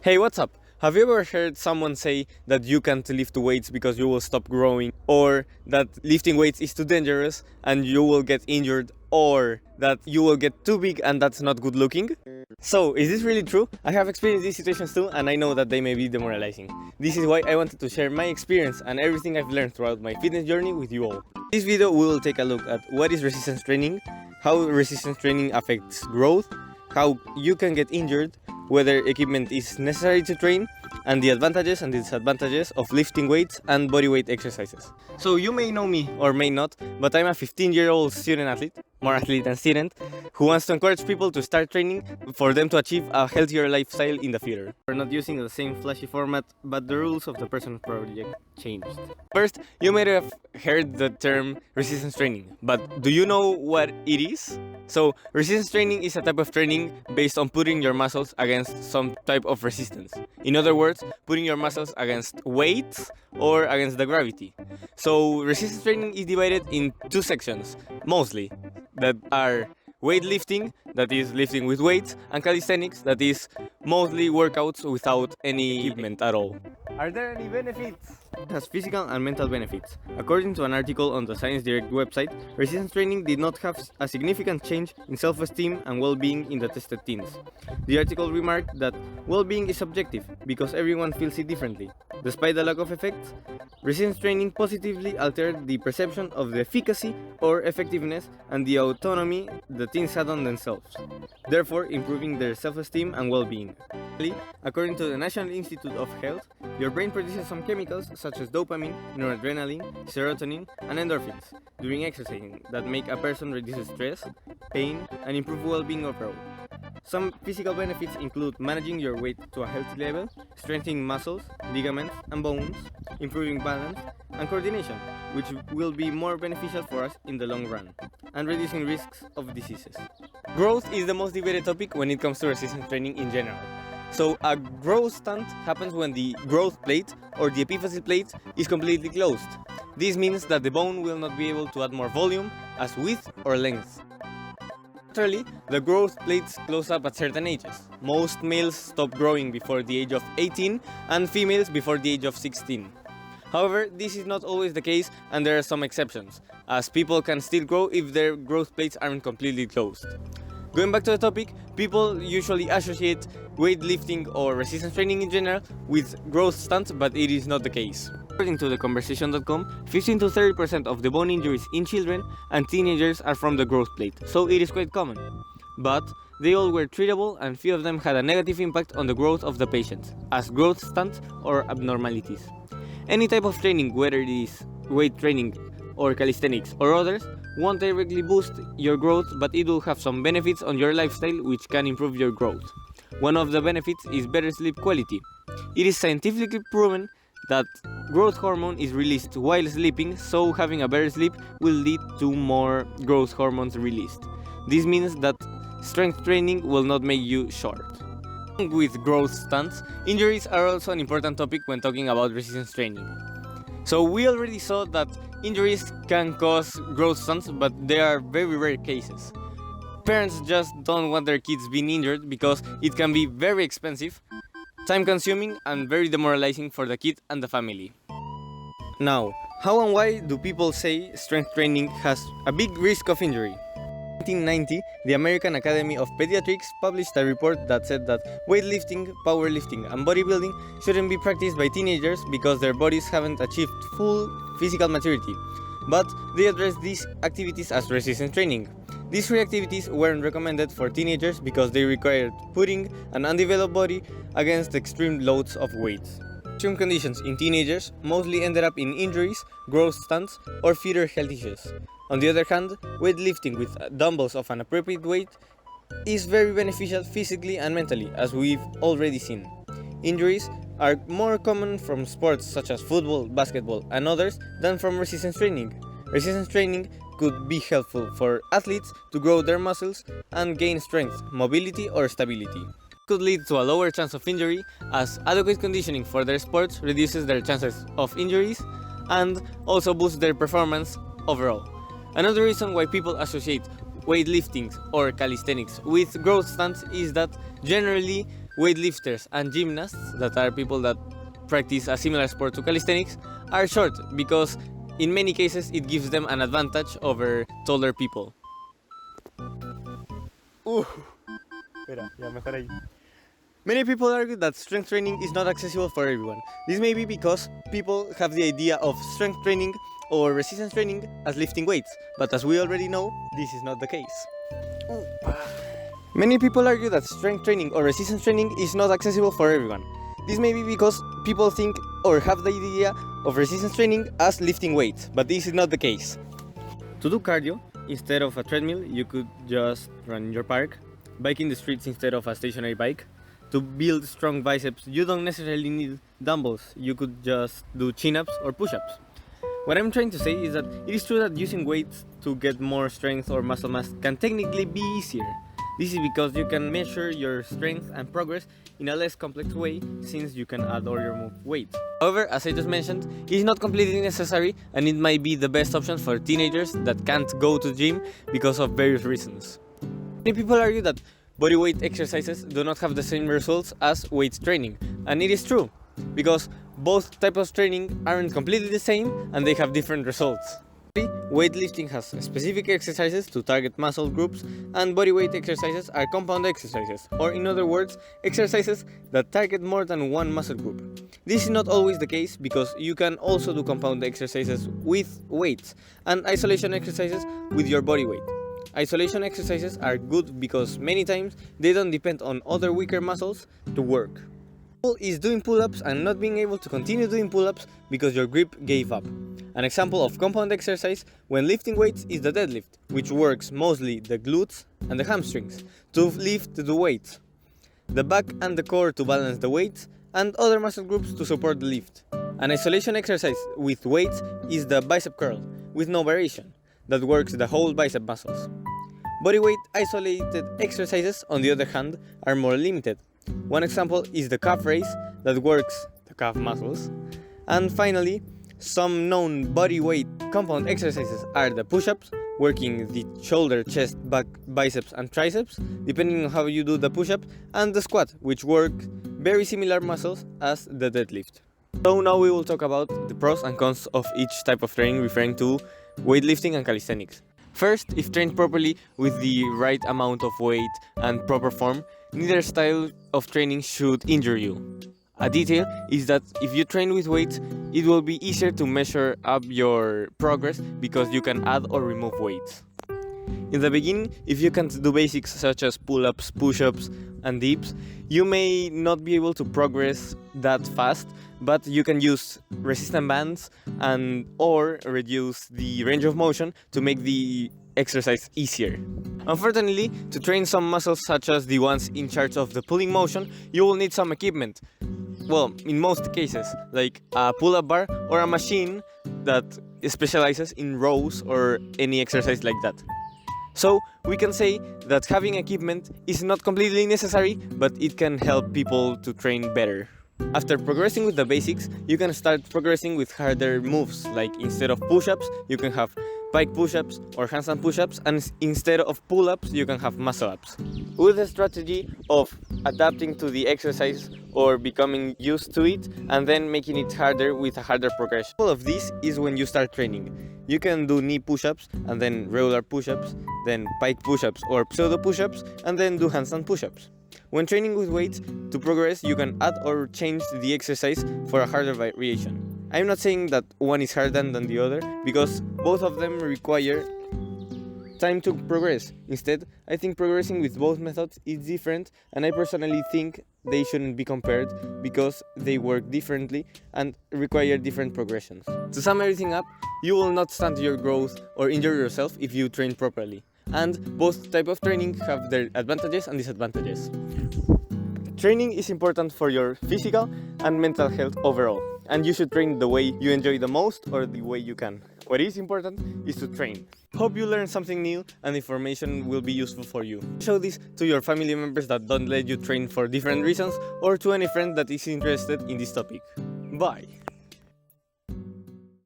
Hey, what's up? Have you ever heard someone say that you can't lift weights because you will stop growing, or that lifting weights is too dangerous and you will get injured, or that you will get too big and that's not good looking? So, is this really true? I have experienced these situations too, and I know that they may be demoralizing. This is why I wanted to share my experience and everything I've learned throughout my fitness journey with you all. In this video, we will take a look at what is resistance training, how resistance training affects growth, how you can get injured, whether equipment is necessary to train, and the advantages and disadvantages of lifting weights and bodyweight exercises. So you may know me or may not, but I'm a 15-year-old student athlete, more athlete than student, who wants to encourage people to start training for them to achieve a healthier lifestyle in the future. We're not using the same flashy format, but the rules of the personal project changed. First, you may have heard the term resistance training, but do you know what it is? So, resistance training is a type of training based on putting your muscles against some type of resistance. In other words, putting your muscles against weights or against the gravity. So, resistance training is divided in two sections, mostly, that are weightlifting, that is lifting with weights, and calisthenics, that is mostly workouts without any equipment at all. Are there any benefits? It has physical and mental benefits. According to an article on the Science Direct website, resistance training did not have a significant change in self-esteem and well-being in the tested teens. The article remarked that well-being is subjective because everyone feels it differently. Despite the lack of effects, resistance training positively altered the perception of the efficacy or effectiveness and the autonomy the teens had on themselves, therefore improving their self-esteem and well-being. According to the National Institute of Health, your brain produces some chemicals such as dopamine, noradrenaline, serotonin, and endorphins during exercising that make a person reduce stress, pain, and improve well-being overall. Some physical benefits include managing your weight to a healthy level, strengthening muscles, ligaments, and bones, improving balance and coordination, which will be more beneficial for us in the long run, and reducing risks of diseases. Growth is the most debated topic when it comes to resistance training in general. So a growth stunt happens when the growth plate or the epiphyseal plate is completely closed. This means that the bone will not be able to add more volume as width or length. Naturally, the growth plates close up at certain ages. Most males stop growing before the age of 18 and females before the age of 16. However, this is not always the case and there are some exceptions, as people can still grow if their growth plates aren't completely closed. Going back to the topic, people usually associate weightlifting or resistance training in general with growth stunts, but it is not the case. According to theconversation.com, 15 to 30% of the bone injuries in children and teenagers are from the growth plate, so it is quite common. But they all were treatable and few of them had a negative impact on the growth of the patients, as growth stunts or abnormalities. Any type of training, whether it is weight training or calisthenics or others, won't directly boost your growth, but it will have some benefits on your lifestyle which can improve your growth. One of the benefits is better sleep quality. It is scientifically proven that growth hormone is released while sleeping, so having a better sleep will lead to more growth hormones released. This means that strength training will not make you short. With growth stunts, injuries are also an important topic when talking about resistance training. So we already saw that injuries can cause growth stunts, but they are very rare cases. Parents just don't want their kids being injured because it can be very expensive, time-consuming, and very demoralizing for the kid and the family. Now, how and why do people say strength training has a big risk of injury? In 1990, the American Academy of Pediatrics published a report that said that weightlifting, powerlifting, and bodybuilding shouldn't be practiced by teenagers because their bodies haven't achieved full physical maturity, but they addressed these activities as resistance training. These three activities weren't recommended for teenagers because they required putting an undeveloped body against extreme loads of weights. Extreme conditions in teenagers mostly ended up in injuries, growth stunts, or fewer health issues. On the other hand, weightlifting with dumbbells of an appropriate weight is very beneficial physically and mentally, as we've already seen. Injuries are more common from sports such as football, basketball, and others than from resistance training. Resistance training could be helpful for athletes to grow their muscles and gain strength, mobility, or stability. It could lead to a lower chance of injury, as adequate conditioning for their sports reduces their chances of injuries and also boosts their performance overall. Another reason why people associate weightlifting or calisthenics with growth stunts is that generally weightlifters and gymnasts, that are people that practice a similar sport to calisthenics, are short because in many cases it gives them an advantage over taller people. Espera, ya mejor ahí. Many people argue that strength training is not accessible for everyone. This may be because people have the idea of strength training or resistance training as lifting weights, but as we already know, this is not the case. Many people argue that strength training or resistance training is not accessible for everyone. This may be because people think or have the idea of resistance training as lifting weights, but this is not the case. To do cardio, instead of a treadmill, you could just run in your park, bike in the streets instead of a stationary bike. To build strong biceps, you don't necessarily need dumbbells, you could just do chin-ups or push-ups. What I'm trying to say is that it is true that using weights to get more strength or muscle mass can technically be easier. This is because you can measure your strength and progress in a less complex way, since you can add or remove weight. However, as I just mentioned, it is not completely necessary, and it might be the best option for teenagers that can't go to the gym because of various reasons. Many people argue that bodyweight exercises do not have the same results as weight training, and it is true, because both types of training aren't completely the same and they have different results. Weightlifting has specific exercises to target muscle groups, and bodyweight exercises are compound exercises, or in other words, exercises that target more than one muscle group. This is not always the case, because you can also do compound exercises with weights and isolation exercises with your body weight. Isolation exercises are good because many times they don't depend on other weaker muscles to work. Is doing pull-ups and not being able to continue doing pull-ups because your grip gave up. An example of compound exercise when lifting weights is the deadlift, which works mostly the glutes and the hamstrings to lift the weight, the back and the core to balance the weights, and other muscle groups to support the lift. An isolation exercise with weights is the bicep curl, with no variation, that works the whole bicep muscles. Bodyweight isolated exercises, on the other hand, are more limited. One example is the calf raise, that works the calf muscles. And finally, some known bodyweight compound exercises are the push-ups, working the shoulder, chest, back, biceps and triceps, depending on how you do the push-up, and the squat, which work very similar muscles as the deadlift. So now we will talk about the pros and cons of each type of training, referring to weightlifting and calisthenics. First, if trained properly with the right amount of weight and proper form, neither style of training should injure you. A detail is that if you train with weights, it will be easier to measure up your progress because you can add or remove weights. In the beginning, if you can't do basics such as pull-ups, push-ups and dips, you may not be able to progress that fast, but you can use resistance bands and or reduce the range of motion to make the exercise easier. Unfortunately, to train some muscles such as the ones in charge of the pulling motion, you will need some equipment. Well, in most cases, like a pull-up bar or a machine that specializes in rows or any exercise like that. So, we can say that having equipment is not completely necessary, but it can help people to train better. After progressing with the basics, you can start progressing with harder moves, like instead of push-ups, you can have pike push-ups or handstand push-ups, and instead of pull-ups, you can have muscle-ups. With the strategy of adapting to the exercise or becoming used to it, and then making it harder with a harder progression. All of this is when you start training. You can do knee push-ups, and then regular push-ups, then pike push-ups or pseudo push-ups, and then do handstand push-ups. When training with weights, to progress, you can add or change the exercise for a harder variation. I'm not saying that one is harder than the other, because both of them require time to progress. Instead, I think progressing with both methods is different, and I personally think they shouldn't be compared because they work differently and require different progressions. To sum everything up, you will not stunt your growth or injure yourself if you train properly. And both types of training have their advantages and disadvantages. Training is important for your physical and mental health overall, and you should train the way you enjoy the most or the way you can. What is important is to train. Hope you learned something new and information will be useful for you. Show this to your family members that don't let you train for different reasons, or to any friend that is interested in this topic. Bye!